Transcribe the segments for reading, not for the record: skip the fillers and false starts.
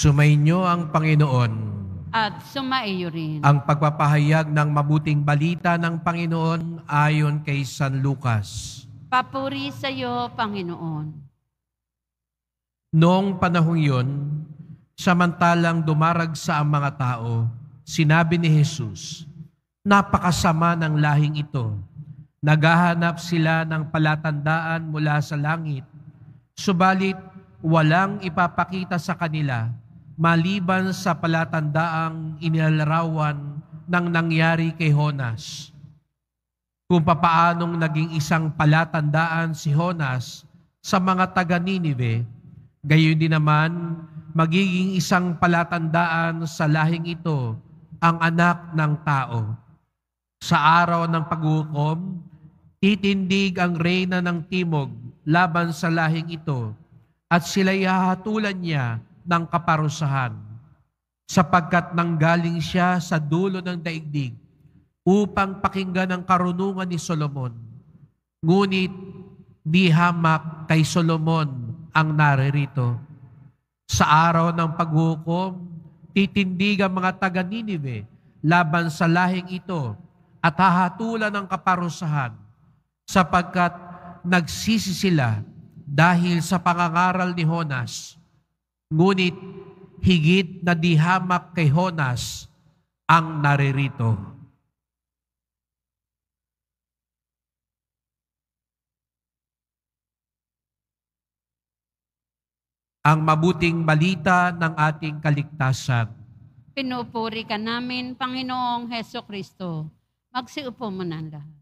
Sumainyo ang Panginoon. At sumaiyo rin. Ang pagpapahayag ng mabuting balita ng Panginoon ayon kay San Lucas. Papuri sa iyo, Panginoon. Noong panahong yun, samantalang dumaragsa ang mga tao, sinabi ni Jesus, "Napakasama ng lahing ito. Naghahanap sila ng palatandaan mula sa langit, subalit walang ipapakita sa kanila maliban sa palatandaang inilalarawan ng nangyari kay Jonas. Kung papaanong naging isang palatandaan si Jonas sa mga taga-Ninive, gayon din naman magiging isang palatandaan sa lahing ito ang Anak ng Tao. Sa araw ng paghukom, titindig ang reyna ng timog laban sa lahing ito at sila'y hahatulan niya ng kaparusahan, sapagkat nanggaling siya sa dulo ng daigdig upang pakinggan ang karunungan ni Solomon. Ngunit di hamak kay Solomon ang naririto. Sa araw ng paghukom, titindig ang mga taga-Ninive laban sa lahing ito at hahatulan ng kaparusahan, sapagkat nagsisi sila dahil sa pangangaral ni Jonas. Ngunit higit na di hamak kay Jonas ang naririto." Ang mabuting balita ng ating kaligtasan. Pinupuri ka namin, Panginoong Heso Kristo. Magsiupo mo na ang lahat.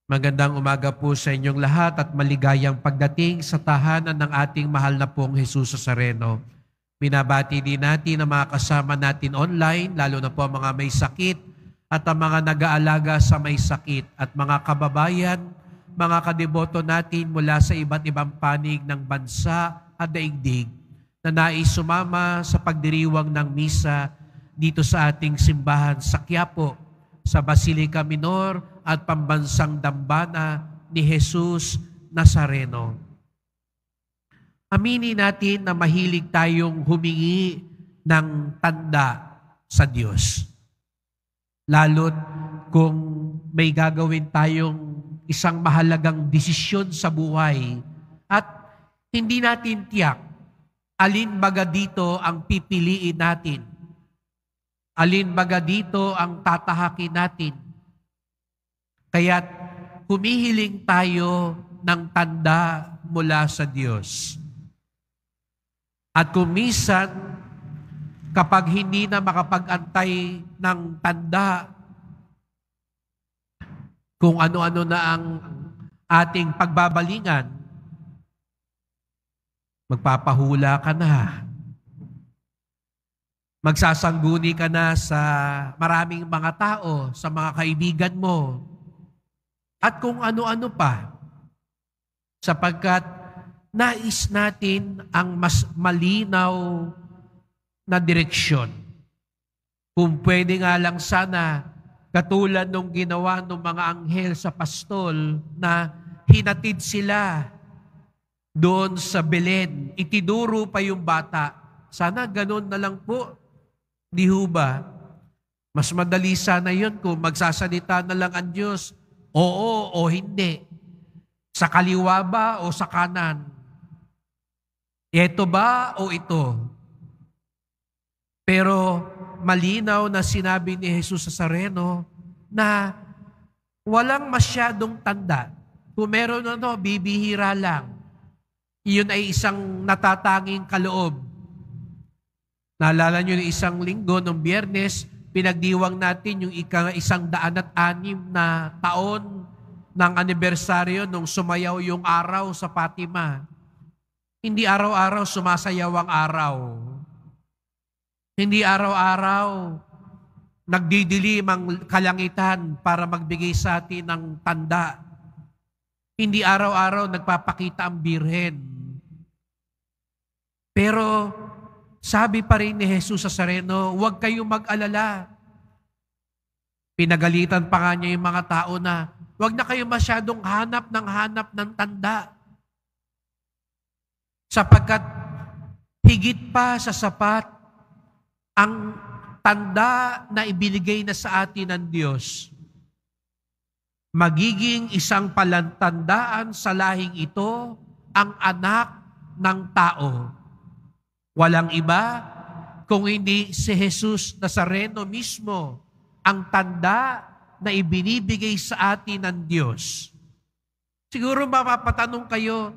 Magandang umaga po sa inyong lahat at maligayang pagdating sa tahanan ng ating mahal na pong Jesus Nazareno. Binabati din natin ang mga kasama natin online, lalo na po ang mga may sakit at ang mga nag-aalaga sa may sakit at mga kababayan, mga kadeboto natin mula sa iba't ibang panig ng bansa at daigdig na nais sumama sa pagdiriwang ng misa dito sa ating simbahan sa Quiapo, sa Basilica Minor at Pambansang Dambana ni Jesus Nazareno. Aminin natin na mahilig tayong humingi ng tanda sa Diyos. Lalo't kung may gagawin tayong isang mahalagang desisyon sa buhay at hindi natin tiyak alin baga dito ang pipiliin natin, alin baga dito ang tatahakin natin. Kaya't humihiling tayo ng tanda mula sa Diyos. At kung minsan, kapag hindi na makapag-antay ng tanda, kung ano-ano na ang ating pagbabalingan, magpapahula ka na. Magsasangguni ka na sa maraming mga tao, sa mga kaibigan mo, at kung ano-ano pa, sapagkat nais natin ang mas malinaw na direksyon. Kung pwede nga lang sana, katulad nung ginawa ng mga anghel sa pastol na hinatid sila doon sa Belen, itiduro pa yung bata. Sana ganun na lang po. Di ho ba? Mas madali sana yun kung magsasalita na lang ang Diyos, oo o hindi. Sa kaliwa ba o sa kanan? Ito ba o ito? Pero malinaw na sinabi ni Jesus Nazareno na walang masyadong tanda. Kung meron bibihira lang. Iyon ay isang natatanging kaloob. Naalala nyo ng isang linggo, noong Biyernes, pinagdiwang natin yung 106 na taon ng anibersaryo nung sumayaw yung araw sa Fatima. Hindi araw-araw sumasayaw ang araw. Hindi araw-araw nagdidilim ang kalangitan para magbigay sa atin ng tanda. Hindi araw-araw nagpapakita ang birhen. Pero sabi pa rin ni Jesus Nazareno, huwag kayong mag-alala. Pinagalitan pa nga niya yung mga tao na huwag na kayo masyadong hanap ng tanda. Sapagkat higit pa sa sapat ang tanda na ibinigay na sa atin ng Diyos, magiging isang palantandaan sa lahing ito ang anak ng tao. Walang iba kung hindi si Jesus Nazareno mismo ang tanda na ibinibigay sa atin ng Diyos. Siguro mapapatanong kayo,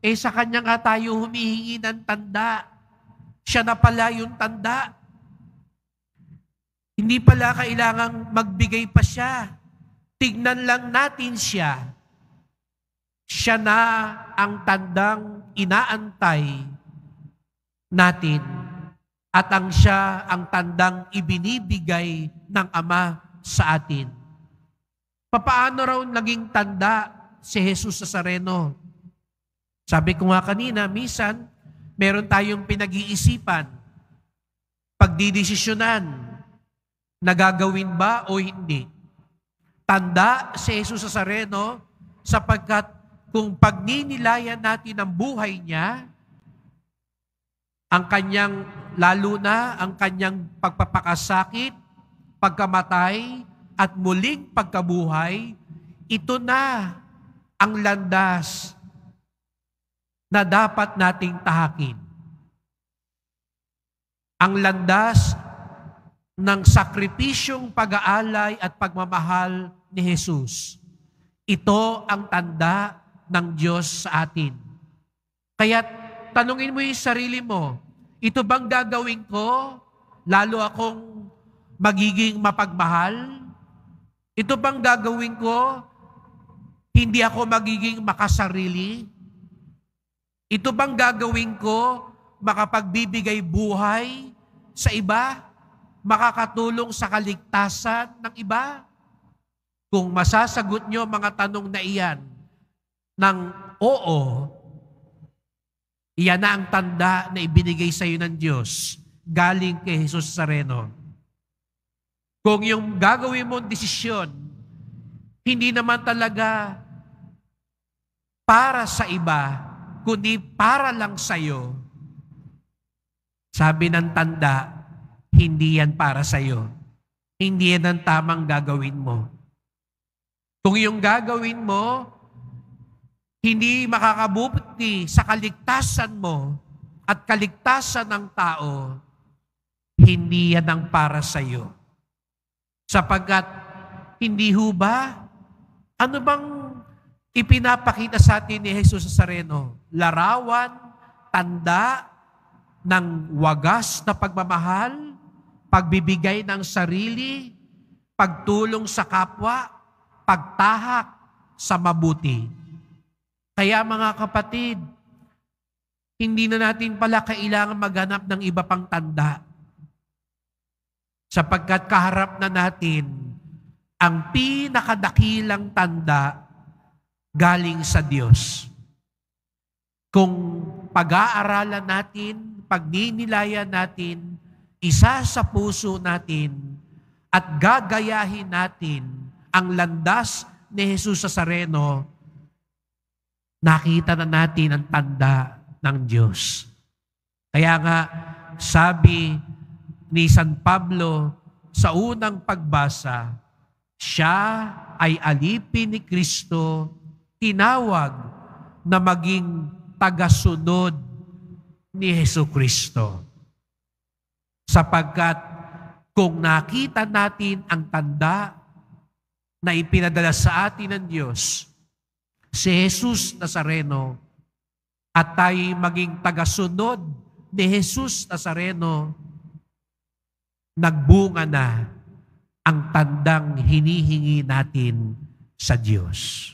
sa Kanya nga tayo humihingi ng tanda. Siya na pala yung tanda. Hindi pala kailangang magbigay pa siya. Tignan lang natin siya. Siya na ang tandang inaantay natin at siya ang tandang ibinibigay ng Ama sa atin. Papaano raw naging tanda si Jesus Nazareno? Sabi ko nga kanina, minsan meron tayong pinag-iisipan, pagdidesisyonan, nagagawin ba o hindi. Tanda si Jesus Nazareno sapagkat kung pagninilayan natin ang buhay niya, ang kanyang, lalo na ang kanyang pagpapakasakit, pagkamatay, at muling pagkabuhay, ito na ang landas na dapat nating tahakin. Ang landas ng sakripisyong pag-aalay at pagmamahal ni Jesus. Ito ang tanda ng Diyos sa atin. Kaya tanungin mo yung sarili mo, ito bang gagawin ko? Lalo akong magiging mapagmahal? Ito bang gagawin ko? Hindi ako magiging makasarili? Ito bang gagawin ko? Makapagbibigay buhay sa iba? Makakatulong sa kaligtasan ng iba? Kung masasagot nyo mga tanong na iyan ng oo, iyan na ang tanda na ibinigay sa iyo ng Diyos galing kay Jesus Nazareno. Kung yung gagawin mong desisyon, hindi naman talaga para sa iba, kundi para lang sa iyo, sabi ng tanda, hindi yan para sa iyo. Hindi yan ang tamang gagawin mo. Kung yung gagawin mo, hindi makakabuti sa kaligtasan mo at kaligtasan ng tao, hindi yan ang para sa iyo. Sapagkat, hindi ho ba? Ano bang ipinapakita sa atin ni Jesus Nazareno? Larawan, tanda ng wagas na pagmamahal, pagbibigay ng sarili, pagtulong sa kapwa, pagtahak sa mabuti. Kaya mga kapatid, hindi na natin pala kailangan maghanap ng iba pang tanda. Sapagkat kaharap na natin ang pinakadakilang tanda galing sa Diyos. Kung pag-aaralan natin, pagninilayan natin, isa sa puso natin, at gagayahin natin ang landas ni Jesus Nazareno, nakita na natin ang tanda ng Diyos. Kaya nga, sabi ni San Pablo sa unang pagbasa, siya ay alipin ni Kristo, tinawag na maging tagasunod ni Jesucristo. Sapagkat kung nakita natin ang tanda na ipinadala sa atin ng Diyos, si Jesus Nazareno, at tayo maging tagasunod ni Jesus Nazareno, nagbunga na ang tandang hinihingi natin sa Diyos.